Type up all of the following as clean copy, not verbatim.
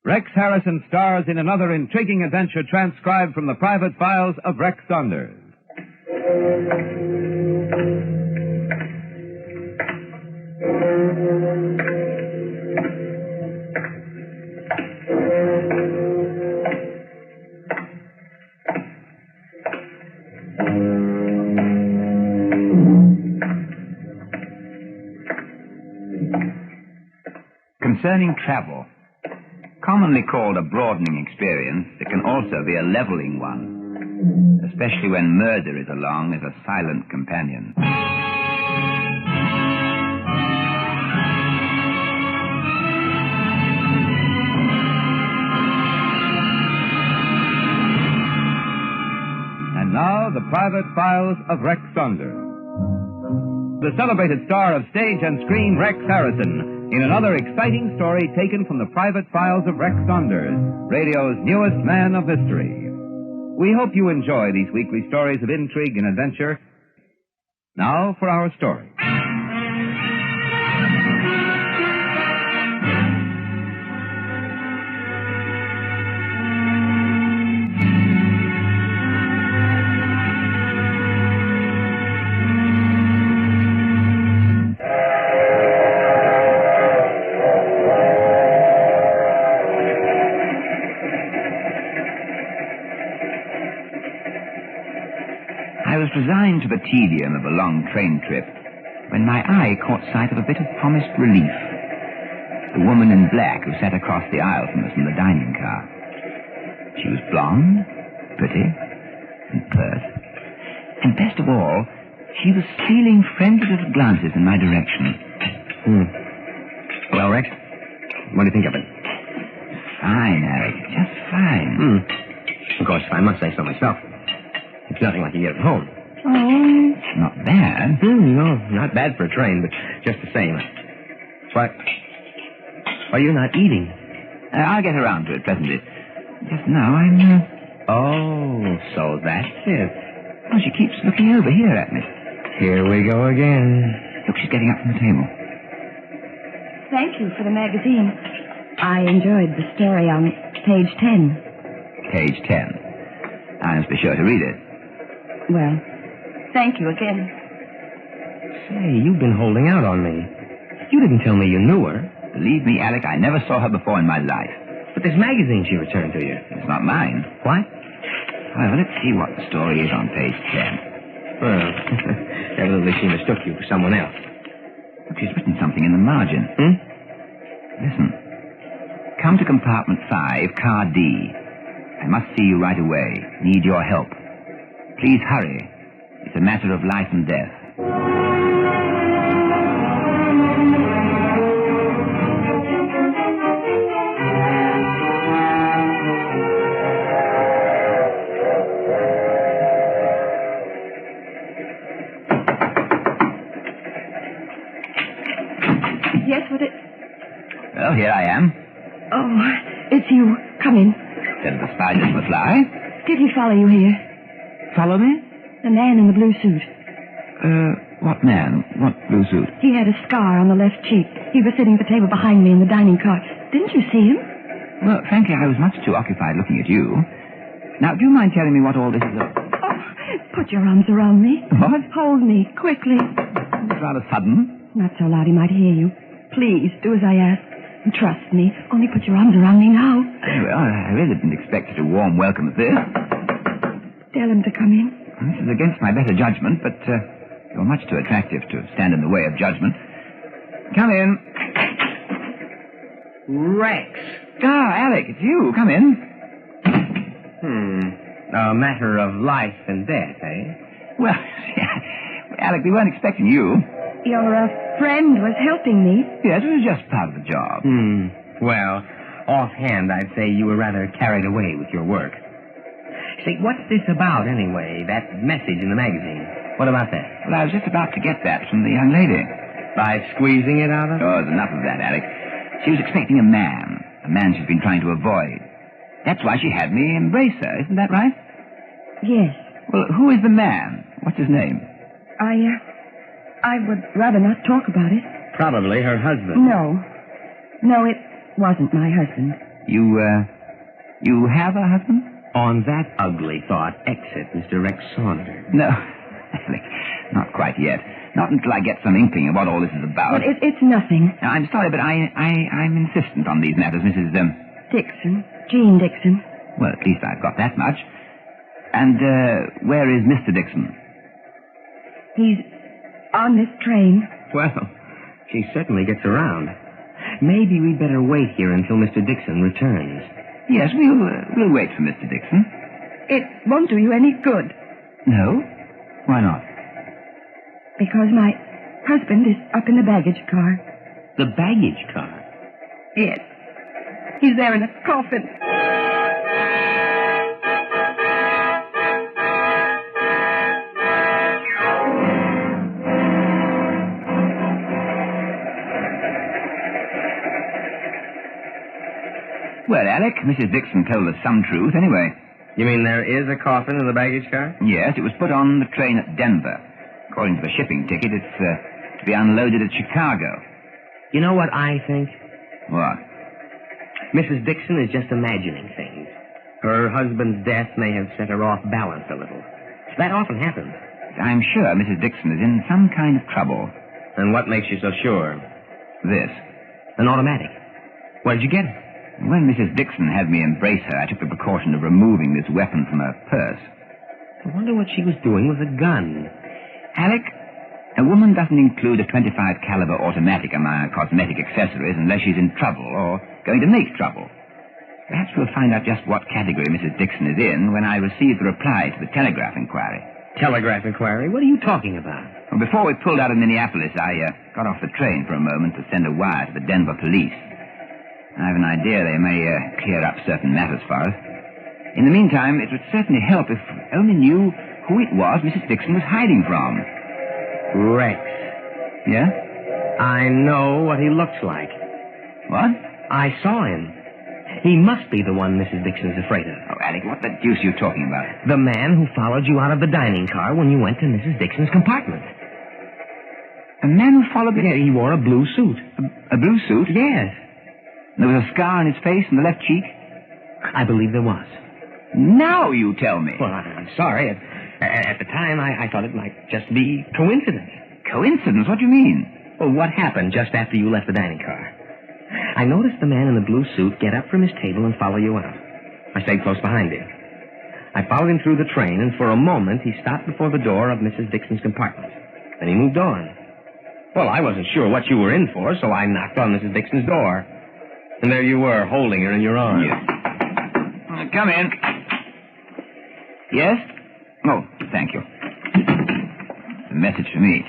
Rex Harrison stars in another intriguing adventure transcribed from the private files of Rex Saunders. Concerning travel, commonly called a broadening experience, it can also be a leveling one, especially when murder is along as a silent companion. And now, the private files of Rex Saunders. The celebrated star of stage and screen, Rex Harrison, in another exciting story taken from the private files of Rex Saunders, radio's newest man of mystery. We hope you enjoy these weekly stories of intrigue and adventure. Now for our story. I was resigned to the tedium of a long train trip when my eye caught sight of a bit of promised relief. The woman in black who sat across the aisle from us in the dining car. She was blonde, pretty, and pert. And best of all, she was stealing friendly little glances in my direction. Well, Rex, what do you think of it? Fine, Alec, just fine. Of course, I must say so myself. It's nothing like you get at home. Oh, it's not bad. No, not bad for a train, but just the same. What? Are you not eating? I'll get around to it presently. Just now, I'm... Oh, so that's it. Oh, she keeps looking over here at me. Here we go again. Look, she's getting up from the table. Thank you for the magazine. I enjoyed the story on page 10. Page 10. I must be sure to read it. Well, thank you again. Say, you've been holding out on me. You didn't tell me you knew her. Believe me, Alec, I never saw her before in my life. But this magazine she returned to you. It's not mine. What? Well, let's see what the story is on page 10. Well, evidently she mistook you for someone else. Look, she's written something in the margin. Listen. Come to compartment 5, car D. I must see you right away. Need your help. Please hurry. It's a matter of life and death. Yes, what it... Well, here I am. Oh, it's you. Come in. Said the spiders would fly. Did he follow you here? Follow me? The man in the blue suit. What man? What blue suit? He had a scar on the left cheek. He was sitting at the table behind me in the dining car. Didn't you see him? Well, frankly, I was much too occupied looking at you. Now, do you mind telling me what all this is about? Oh, put your arms around me. What? Hold me, quickly. It's rather sudden. Not so loud he might hear you. Please, do as I ask. And trust me. Only put your arms around me now. Well, I really didn't expect such a warm welcome as this. Tell him to come in. This is against my better judgment, but you're much too attractive to stand in the way of judgment. Come in. Rex. Alec, it's you. Come in. A matter of life and death, eh? Well, Alec, we weren't expecting you. Your friend was helping me. Yes, it was just part of the job. Well, offhand, I'd say you were rather carried away with your work. Say, what's this about, anyway? That message in the magazine. What about that? Well, I was just about to get that from the young lady. By squeezing it out of her? Oh, there's enough of that, Alec. She was expecting a man she's been trying to avoid. That's why she had me embrace her, isn't that right? Yes. Well, who is the man? What's his name? I would rather not talk about it. Probably her husband. No, it wasn't my husband. You have a husband? On that ugly thought, exit Mr. Rex Saunders. No, Alec, not quite yet. Not until I get some inkling of what all this is about. But it's nothing. Now, I'm sorry, but I'm insistent on these matters, Mrs. Dixon. Jean Dixon. Well, at least I've got that much. And, where is Mr. Dixon? He's on this train. Well, she certainly gets around. Maybe we'd better wait here until Mr. Dixon returns. Yes, we'll wait for Mr. Dixon. It won't do you any good. No? Why not? Because my husband is up in the baggage car. The baggage car? Yes. He's there in a coffin. Well, Alec, Mrs. Dixon told us some truth anyway. You mean there is a coffin in the baggage car? Yes, it was put on the train at Denver. According to the shipping ticket, it's to be unloaded at Chicago. You know what I think? What? Mrs. Dixon is just imagining things. Her husband's death may have set her off balance a little. That often happens. I'm sure Mrs. Dixon is in some kind of trouble. And what makes you so sure? This. An automatic. Where did you get it? When Mrs. Dixon had me embrace her, I took the precaution of removing this weapon from her purse. I wonder what she was doing with a gun. Alec, a woman doesn't include a .25 caliber automatic among her cosmetic accessories unless she's in trouble or going to make trouble. Perhaps we'll find out just what category Mrs. Dixon is in when I receive the reply to the telegraph inquiry. Telegraph inquiry? What are you talking about? Well, before we pulled out of Minneapolis, I got off the train for a moment to send a wire to the Denver police. I have an idea they may clear up certain matters for us. In the meantime, it would certainly help if we only knew who it was Mrs. Dixon was hiding from. Rex. Yeah? I know what he looks like. What? I saw him. He must be the one Mrs. Dixon is afraid of. Oh, Alec, what the deuce are you talking about? The man who followed you out of the dining car when you went to Mrs. Dixon's compartment. A man who followed me? Yeah, he wore a blue suit. A blue suit? Yes. There was a scar on his face and the left cheek? I believe there was. Now you tell me. Well, I'm sorry. At the time, I thought it might just be coincidence. Coincidence? What do you mean? Well, what happened just after you left the dining car? I noticed the man in the blue suit get up from his table and follow you out. I stayed close behind him. I followed him through the train, and for a moment, he stopped before the door of Mrs. Dixon's compartment. Then he moved on. Well, I wasn't sure what you were in for, so I knocked on Mrs. Dixon's door. And there you were, holding her in your arms. Yes. Come in. Yes? Oh, thank you. A message for me.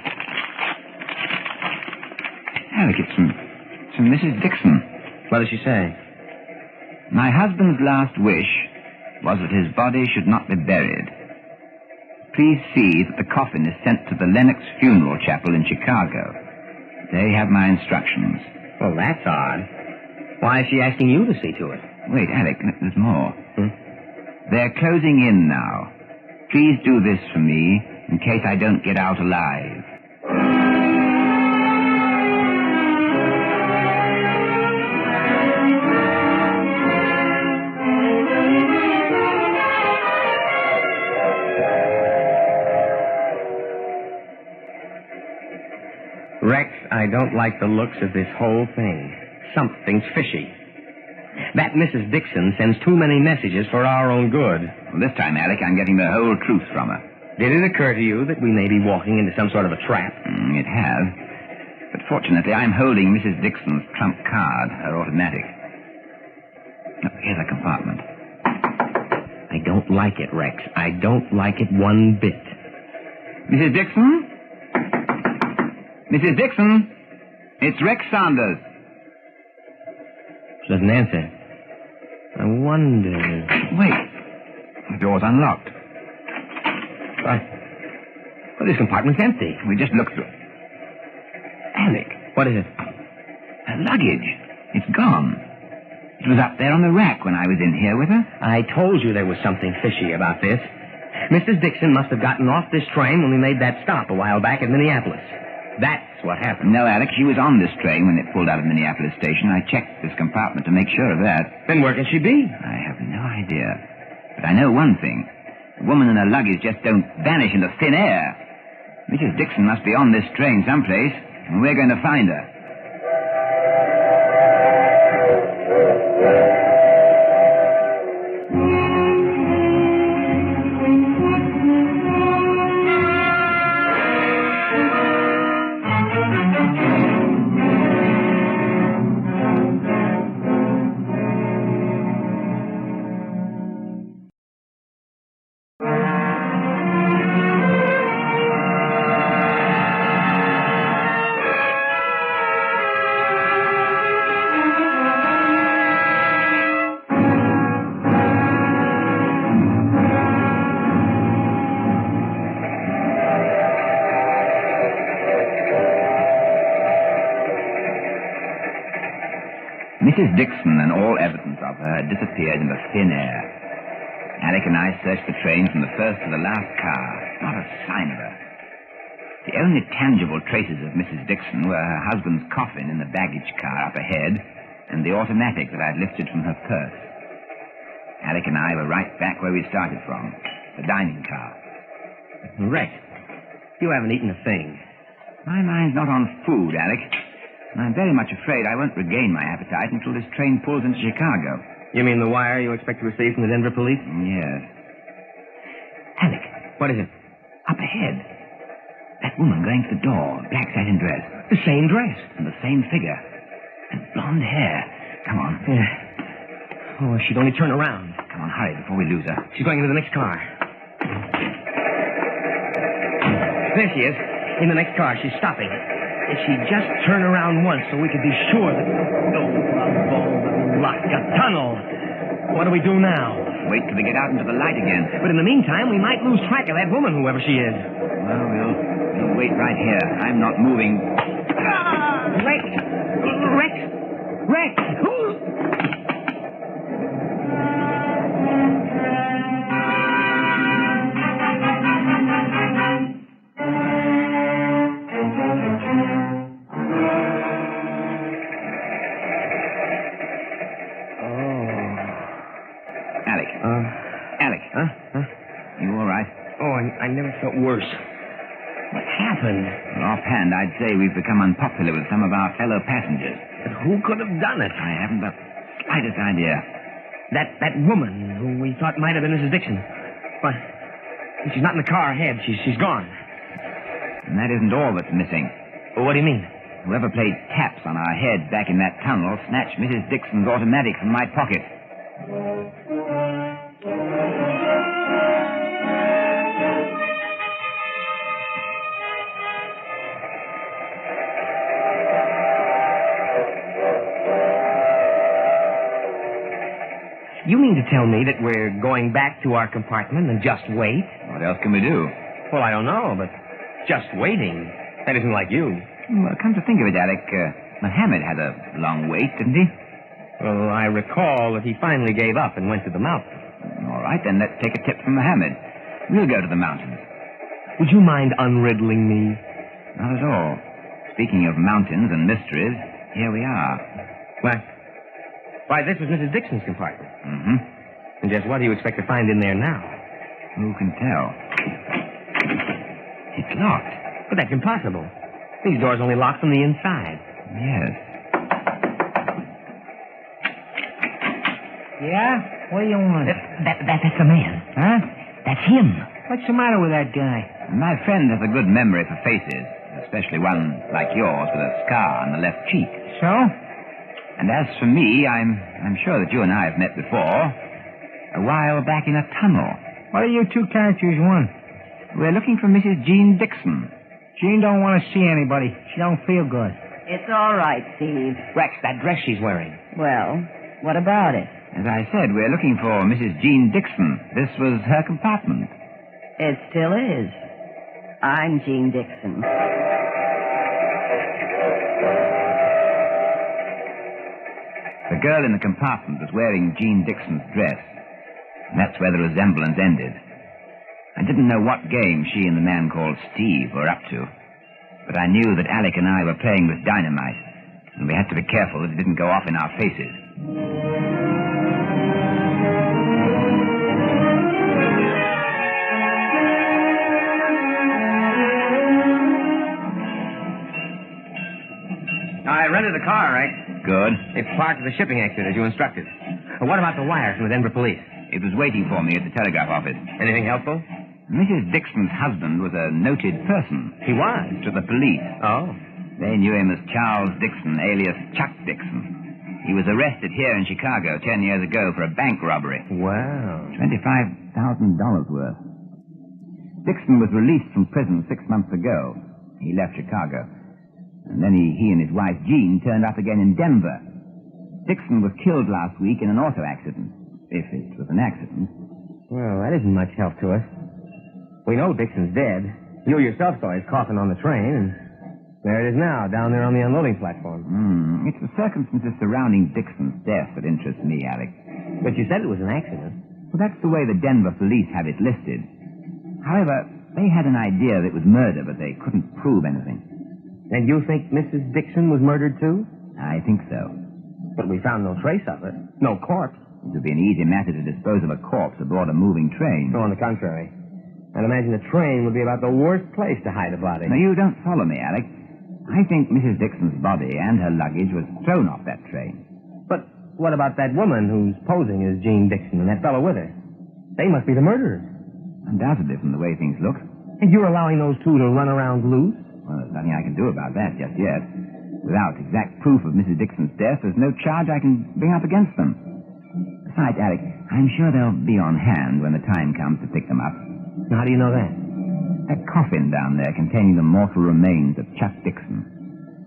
Alec, it's from Mrs. Dixon. What does she say? My husband's last wish was that his body should not be buried. Please see that the coffin is sent to the Lennox Funeral Chapel in Chicago. They have my instructions. Well, that's odd. Why is she asking you to see to it? Wait, Alec, there's more. They're closing in now. Please do this for me in case I don't get out alive. Rex, I don't like the looks of this whole thing. Something's fishy. That Mrs. Dixon sends too many messages for our own good. Well, this time, Alec, I'm getting the whole truth from her. Did it occur to you that we may be walking into some sort of a trap? It has. But fortunately, I'm holding Mrs. Dixon's trump card, her automatic. Oh, here's a compartment. I don't like it, Rex. I don't like it one bit. Mrs. Dixon? Mrs. Dixon? It's Rex Saunders. She doesn't answer. I wonder... Wait. The door's unlocked. Well, this compartment's empty. We just looked through it. Alec. What is it? Her luggage. It's gone. It was up there on the rack when I was in here with her. I told you there was something fishy about this. Mrs. Dixon must have gotten off this train when we made that stop a while back at Minneapolis. That's what happened. No, Alec, she was on this train when it pulled out of Minneapolis Station. I checked this compartment to make sure of that. Then where can she be? I have no idea. But I know one thing. The woman and her luggage just don't vanish into thin air. Mrs. Dixon must be on this train someplace, and we're going to find her. Mrs. Dixon and all evidence of her had disappeared into thin air. Alec and I searched the train from the first to the last car. Not a sign of her. The only tangible traces of Mrs. Dixon were her husband's coffin in the baggage car up ahead and the automatic that I'd lifted from her purse. Alec and I were right back where we started from, the dining car. Rex, you haven't eaten a thing. My mind's not on food, Alec. And I'm very much afraid I won't regain my appetite until this train pulls into Chicago. You mean the wire you expect to receive from the Denver police? Yes. Alec. What is it? Up ahead. That woman going to the door, black satin dress. The same dress. And the same figure. And blonde hair. Come on. Yeah. Oh, she'd only turn around. Come on, hurry before we lose her. She's going into the next car. There she is. In the next car. She's stopping. If she'd just turn around once so we could be sure that... Oh, luck. A tunnel. What do we do now? Wait till we get out into the light again. But in the meantime, we might lose track of that woman, whoever she is. Well, we'll wait right here. I'm not moving. Rex! Rex! Rex! Alec. Huh? You all right? Oh, I never felt worse. What happened? Well, offhand, I'd say we've become unpopular with some of our fellow passengers. But who could have done it? I haven't the slightest idea. That woman who we thought might have been Mrs. Dixon. But she's not in the car ahead. She's gone. And that isn't all that's missing. Well, what do you mean? Whoever played taps on our heads back in that tunnel snatched Mrs. Dixon's automatic from my pocket. You mean to tell me that we're going back to our compartment and just wait? What else can we do? Well, I don't know, but just waiting. That isn't like you. Well, come to think of it, Alec, Mohammed had a long wait, didn't he? Well, I recall that he finally gave up and went to the mountain. All right, then let's take a tip from Mohammed. We'll go to the mountains. Would you mind unriddling me? Not at all. Speaking of mountains and mysteries, here we are. Why, this was Mrs. Dixon's compartment. Mm-hmm. And just what do you expect to find in there now? Who can tell? It's locked. But that's impossible. These doors only lock from the inside. Yes. Yeah? What do you want? That's the man. Huh? That's him. What's the matter with that guy? My friend has a good memory for faces, especially one like yours with a scar on the left cheek. So? And as for me, I'm sure that you and I have met before. A while back in a tunnel. What do you two characters want? We're looking for Mrs. Jean Dixon. Jean don't want to see anybody. She don't feel good. It's all right, Steve. Rex, that dress she's wearing. Well, what about it? As I said, we're looking for Mrs. Jean Dixon. This was her compartment. It still is. I'm Jean Dixon. The girl in the compartment was wearing Jean Dixon's dress. And that's where the resemblance ended. I didn't know what game she and the man called Steve were up to. But I knew that Alec and I were playing with dynamite, and we had to be careful that it didn't go off in our faces. I rented a car, right? Good. It's parked at the shipping exit as you instructed. What about the wire from the Denver police? It was waiting for me at the telegraph office. Anything helpful? Mrs. Dixon's husband was a noted person. He was. To the police. Oh. They knew him as Charles Dixon, alias Chuck Dixon. He was arrested here in Chicago 10 years ago for a bank robbery. Wow. $25,000 worth. Dixon was released from prison 6 months ago. He left Chicago. And then he and his wife, Jean, turned up again in Denver. Dixon was killed last week in an auto accident. If it was an accident. Well, that isn't much help to us. We know Dixon's dead. You yourself saw his coffin on the train, and there it is now, down there on the unloading platform. It's the circumstances surrounding Dixon's death that interest me, Alec. But you said it was an accident. Well, that's the way the Denver police have it listed. However, they had an idea that it was murder, but they couldn't prove anything. And you think Mrs. Dixon was murdered, too? I think so. But we found no trace of it. No corpse. It would be an easy matter to dispose of a corpse aboard a moving train. No, on the contrary. I'd imagine a train would be about the worst place to hide a body. Now, you don't follow me, Alec. I think Mrs. Dixon's body and her luggage was thrown off that train. But what about that woman who's posing as Jean Dixon and that fellow with her? They must be the murderers. Undoubtedly, from the way things look. And you're allowing those two to run around loose? Well, there's nothing I can do about that just yet. Without exact proof of Mrs. Dixon's death, there's no charge I can bring up against them. Besides, Alec, I'm sure they'll be on hand when the time comes to pick them up. How do you know that? That coffin down there containing the mortal remains of Chuck Dixon.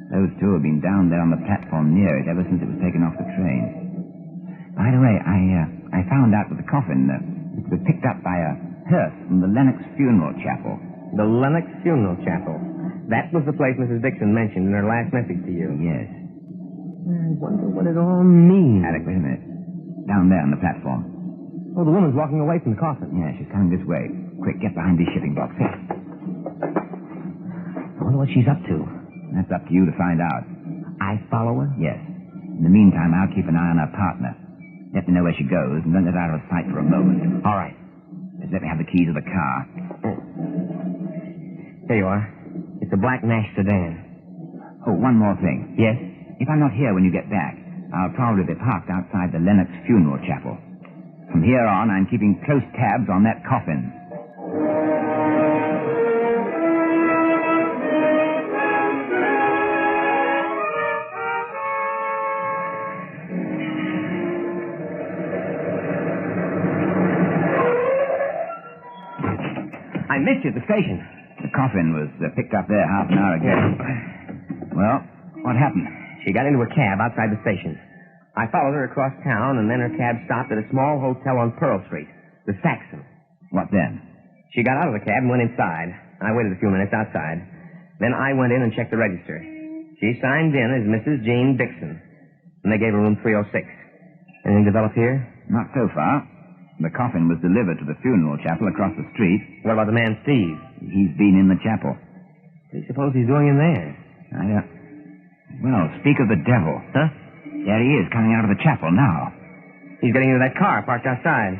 Those two have been down there on the platform near it ever since it was taken off the train. By the way, I found out that the coffin it was picked up by a hearse from the Lennox Funeral Chapel. The Lennox Funeral Chapel. That was the place Mrs. Dixon mentioned in her last message to you. Yes. I wonder what it all means. Alec, wait a minute. Down there on the platform. Oh, the woman's walking away from the coffin. Yeah, she's coming this way. Quick, get behind these shipping boxes. I wonder what she's up to. That's up to you to find out. I follow her? Yes. In the meantime, I'll keep an eye on her partner. Let me know where she goes, and don't let her out of sight for a moment. All right. Just let me have the keys of the car. There you are. It's a black Nash sedan. Oh, one more thing. Yes? If I'm not here when you get back, I'll probably be parked outside the Lennox Funeral Chapel. From here on, I'm keeping close tabs on that coffin. I missed you at the station. The coffin was picked up there half an hour ago. Well, what happened? She got into a cab outside the station. I followed her across town, and then her cab stopped at a small hotel on Pearl Street, the Saxon. What then? She got out of the cab and went inside. I waited a few minutes outside. Then I went in and checked the register. She signed in as Mrs. Jean Dixon, and they gave her room 306. Anything developed here? Not so far. The coffin was delivered to the funeral chapel across the street. What about the man, Steve? He's been in the chapel. What do you suppose he's doing in there? Well, speak of the devil. Huh? There he is, coming out of the chapel now. He's getting into that car parked outside.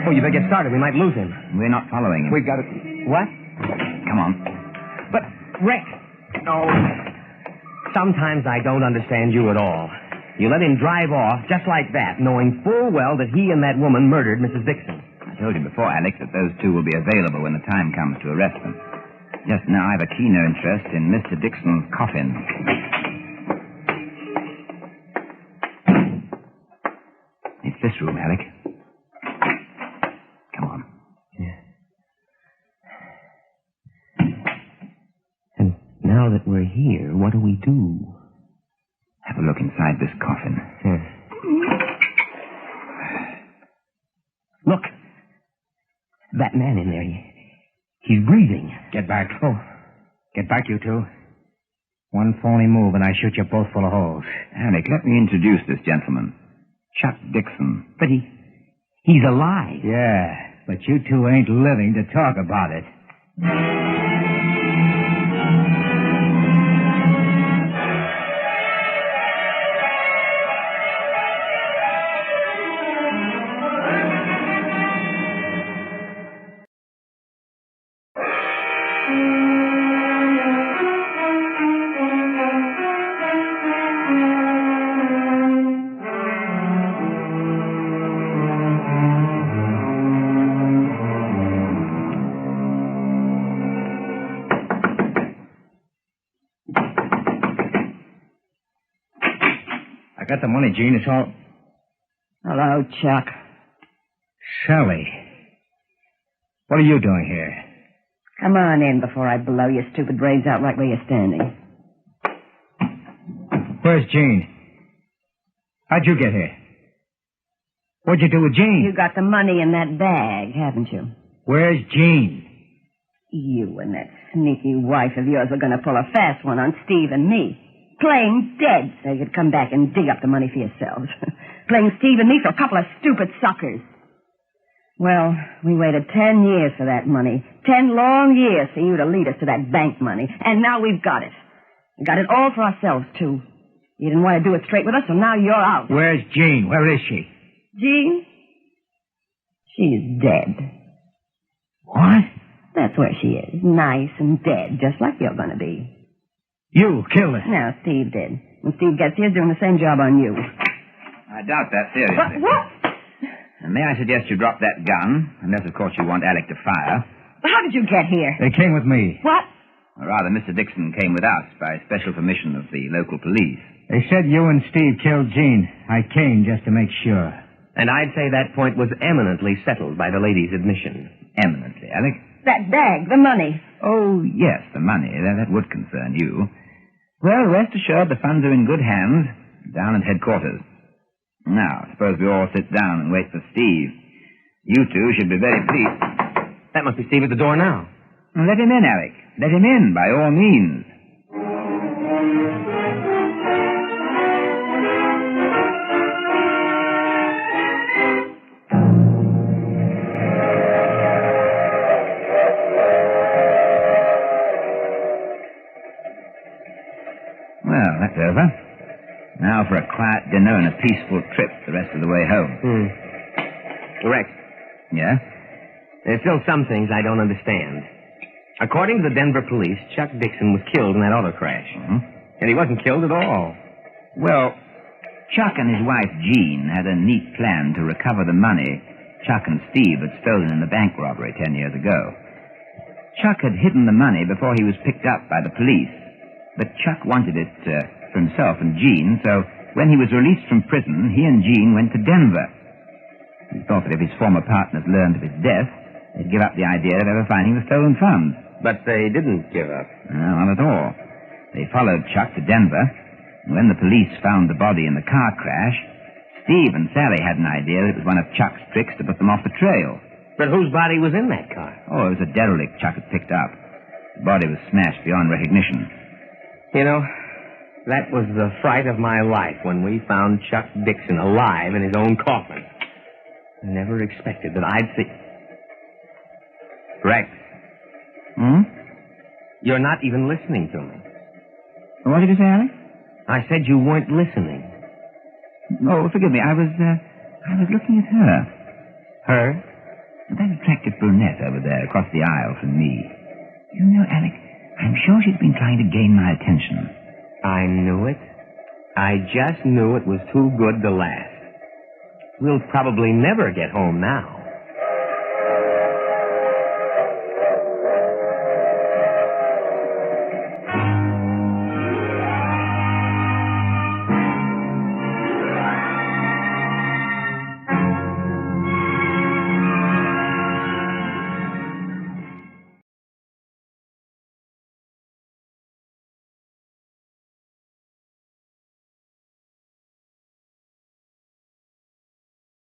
Oh, you better get started. We might lose him. We're not following him. We've got to... What? Come on. But, Rick... No. Sometimes I don't understand you at all. You let him drive off just like that, knowing full well that he and that woman murdered Mrs. Dixon. I told you before, Alex, that those two will be available when the time comes to arrest them. Just now, I have a keener interest in Mr. Dixon's coffin. It's this room, Alec. Come on. Yeah. And now that we're here, what do we do? Have a look inside this coffin. Yeah. Look. That man in there. He's breathing. Get back. Oh, get back, you two. One phony move and I shoot you both full of holes. Alec, let me introduce this gentleman. Chuck Dixon. But he's alive. Yeah, but you two ain't living to talk about it. got the money, Gene. It's all... Hello, Chuck. Sally. What are you doing here? Come on in before I blow your stupid brains out right where you're standing. Where's Gene? How'd you get here? What'd you do with Gene? You got the money in that bag, haven't you? Where's Gene? You and that sneaky wife of yours were going to pull a fast one on Steve and me. Playing dead so you could come back and dig up the money for yourselves. Playing Steve and me for a couple of stupid suckers. Well, we waited 10 years for that money. 10 long years for you to lead us to that bank money. And now we've got it. We got it all for ourselves, too. You didn't want to do it straight with us, so now you're out. Where's Jean? Where is she? Jean? She's dead. What? That's where she is. Nice and dead, just like you're going to be. You killed her. No, Steve did. When Steve gets here, he's doing the same job on you. I doubt that seriously. What? And may I suggest you drop that gun, unless, of course, you want Alec to fire. How did you get here? They came with me. What? Or rather, Mr. Dixon came with us by special permission of the local police. They said you and Steve killed Jean. I came just to make sure. And I'd say that point was eminently settled by the lady's admission. Eminently, Alec. That bag, the money. Oh, yes, the money. That would concern you. Well, rest assured the funds are in good hands, down at headquarters. Now, suppose we all sit down and wait for Steve. You two should be very pleased. That must be Steve at the door now. Let him in, Alec. Let him in, by all means. Well, that's over. Now for a quiet dinner and a peaceful trip the rest of the way home. Rex. Yeah? There's still some things I don't understand. According to the Denver police, Chuck Dixon was killed in that auto crash. Mm-hmm. And he wasn't killed at all. Well, Chuck and his wife Jean had a neat plan to recover the money Chuck and Steve had stolen in the bank robbery 10 years ago. Chuck had hidden the money before he was picked up by the police, but Chuck wanted it for himself and Jean, so when he was released from prison, he and Jean went to Denver. He thought that if his former partners learned of his death, they'd give up the idea of ever finding the stolen funds. But they didn't give up. No, not at all. They followed Chuck to Denver, and when the police found the body in the car crash, Steve and Sally had an idea that it was one of Chuck's tricks to put them off the trail. But whose body was in that car? Oh, it was a derelict Chuck had picked up. The body was smashed beyond recognition. You know, that was the fright of my life when we found Chuck Dixon alive in his own coffin. I never expected that I'd see... Rex. You're not even listening to me. What did you say, Alec? I said you weren't listening. Oh, forgive me. I was looking at her. Her? That attractive brunette over there across the aisle from me. You know, Alec, I'm sure she's been trying to gain my attention. I knew it. I just knew it was too good to last. We'll probably never get home now.